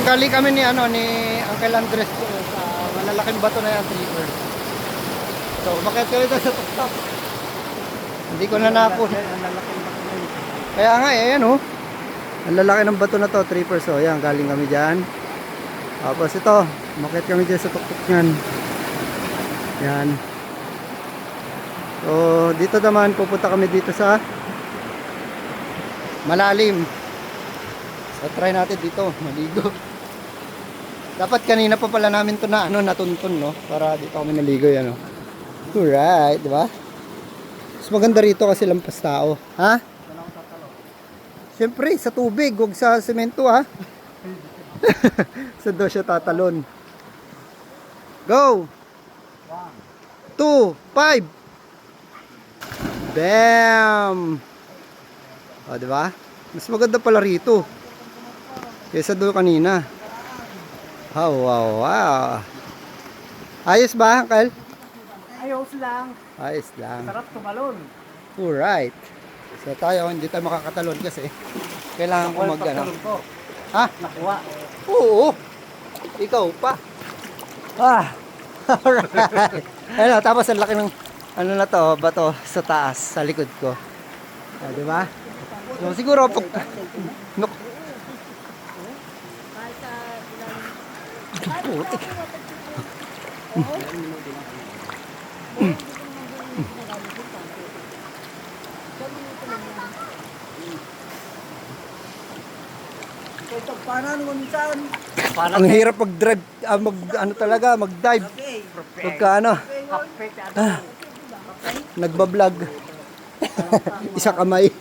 galing kami ni Uncle Andres sa malalaking bato na yan, tripper. So, umakyat kami doon sa tuktok. Hindi ko na napo. Kaya nga, ayan oh. Ang lalaki ng bato na to, tripper. So, ayan, galing kami dyan. Tapos ito, umakyat kami dyan sa tuktok nyan. Yan. So, dito naman, pupunta kami dito sa malalim. So, try natin dito, maligo. Dapat kanina pa pala namin to na natuntun, no? Para dito kami naligo, yan, no? Alright, di ba? Mas maganda rito kasi lampas tao. Ha? Siyempre, sa tubig, huwag sa semento, ha? Sa doon siya tatalon. Go! 2, 5. Bam! O, di ba? Mas maganda pala rito kaysa doon kanina. Wow, wow, wow. Ayos ba, Uncle? Ayos lang. Ayos lang. Sarap tumalon. Alright. So tayo, hindi tayo makakatalon kasi kailangan ko Ha? Nakuha. Oo. Ikaw pa. Alright. Ayun, tapos ang laki ng na to, bato sa taas, sa likod ko. Di ba? So siguro pag putik. Ito, paano minsan? Ang hirap mag-drive, mag-dive. Pagka nagbablog. Isa kamay.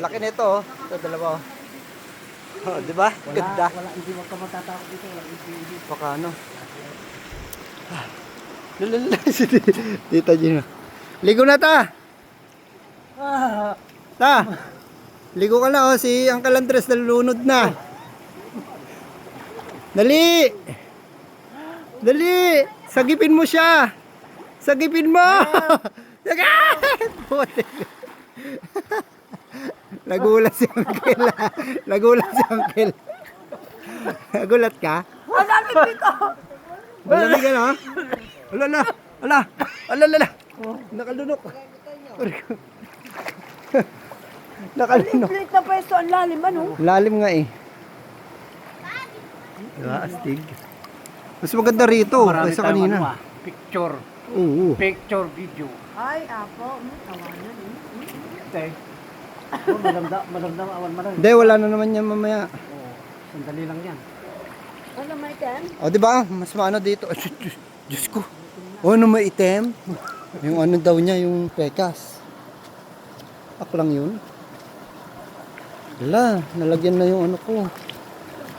Laki nito, oh. Ito, dalawa. Oh, di ba? Ganda. Wala, hindi mo ka matatakot dito. Hindi. Baka Lalala si Tita Gino. Ligo na ta! Ta! Ligo ka na, oh. Si Uncle Andres nalulunod na. Dali! Dali! Sagipin mo siya! Sagipin mo! Nagulat si Uncle. Nagulat si Uncle. Nagulat ka? Malamig dito! Malamig ka na? Ala! Nakalunok. Nakalunok. Lit na pwesto, ang lalim, ano? Lalim nga eh. Diba, astig. Mas maganda rito kaysa kanina. Picture. Oo. Picture video. Ay, apo, tawanan Okay. Madamdam, awan malang. Hindi, wala na naman yan mamaya. Sandali lang yan. Ano may ten? O, diba? Mas maano dito. Ay, Diyos ko. O, ano may item? Yung ano daw niya, yung pekas. Ak lang yun. Hala, nalagyan na yung ano ko.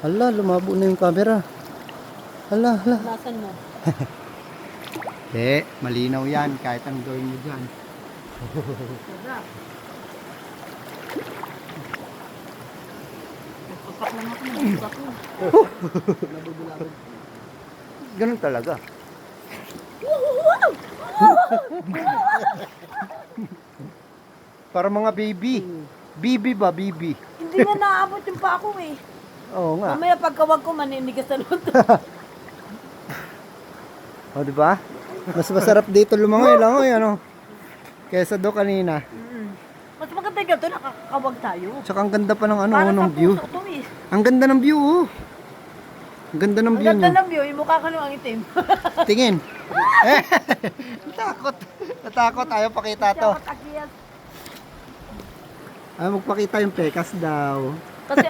Hala, lumabo na yung camera. Hala. Nasaan mo? Malinaw yan. Kahit ang gawin mo dyan. Papak lang ako, nagpapak ko. Ganun talaga. Para mga baby. Bibi ba, bibi? Hindi na naabot yung pa ako eh. Oo nga. Mamaya pagkawag ko, maninigas na luto. O, diba? Mas masarap dito lumangoy, ano? Kesa do kanina. Mas maganda dito, nakakawag tayo. Tsaka ang ganda pa ng Para ng sa view. puso to eh. Ang ganda ng view, oh. Ang ganda ng Ang view ganda niya. ng view, yung mukha ka nung ang itim. Tingin. Natakot. Ayaw pakita to. Dapat akyat. Ayaw magpakita yung pekas daw. Kasi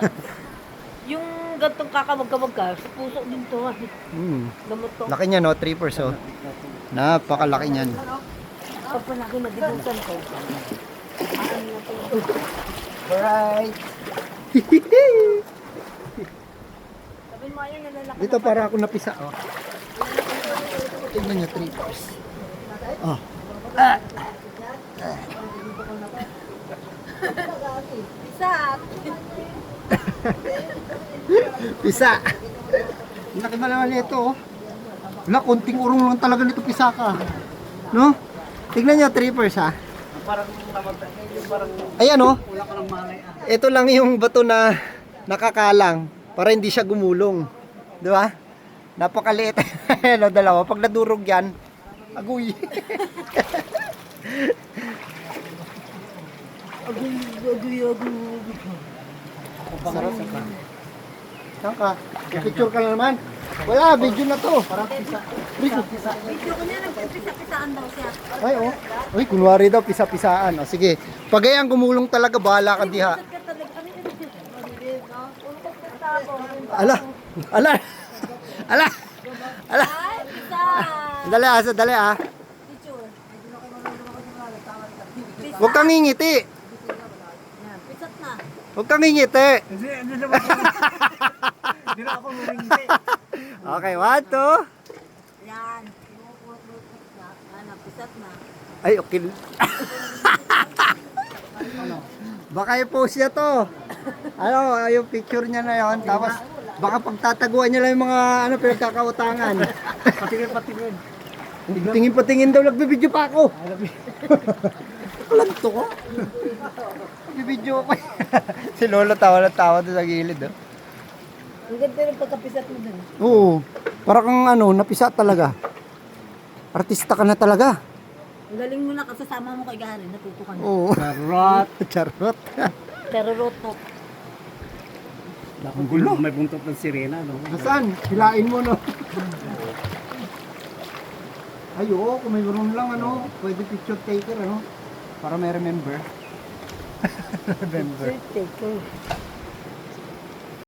yung gantong kakawag-kawag ka, sa puso din to. Gamot to. Laki niya, no? 3%. Oh. Napakalaki niyan. Pag palagi nadibusan ko. Alright. Sabi mo yun, nalalaki. Dito para ako napisa, oh. Tingnan niyo, 3%. Oh. Isa. Pisa. Laki ba naman ito, oh. Wala, konting urong lang talaga nito pisa ka. No? Tignan nyo, 3%, ha. Parang Ayan, oh. wala ka ng malay. Ito lang yung bato na nakakalang. para hindi siya gumulong. Di ba? Napakaliit. Ano, dalawa. Pag nadurog yan, agoy. Sarap. Saan ka? Picture ka na naman. Wala, video na to. Video ko niya, nagpisa-pisaan daw siya. Ay, oh. Uy, kunwari daw, pisa-pisaan. O, sige. Pag ayan gumulong talaga, bahala ka diha. Ala. Ala. Ala. Ala. Ay, pisa! Dali ah, dali ah. Picture. Huwag kang ngingiti. Yan, pisat na. Huwag kang ngingiti. Hindi naman ako. Hindi na ako lumingiti. Okay, 1, 2. Yan. Ano, pisat na. Ay, okay. Baka i-post niya to. Ano, yung picture niya na yon. Tapos, baka pagtataguan niya lang yung mga pinagkakautangan. Patingin. Tingin-patingin daw, nagbibideo pa ako. Lanto ko. Nagbibideo ako. Si Lolo tawa na tawa doon sa gilid. Oh. Ang ganda ng pagkapisat mo dun. Oo. Para kang napisa talaga. Artista ka na talaga. Ang galing mo na kasasama mo kay Gary, natuto ka na. Oo. Charot. Charot. Teroto. Ang gulo. May buntot ng sirena, no? Nasaan? Hilain mo, no? Ay, oo. Kung may room lang, pwede picture taker, Para may remember. Remember. Take ko.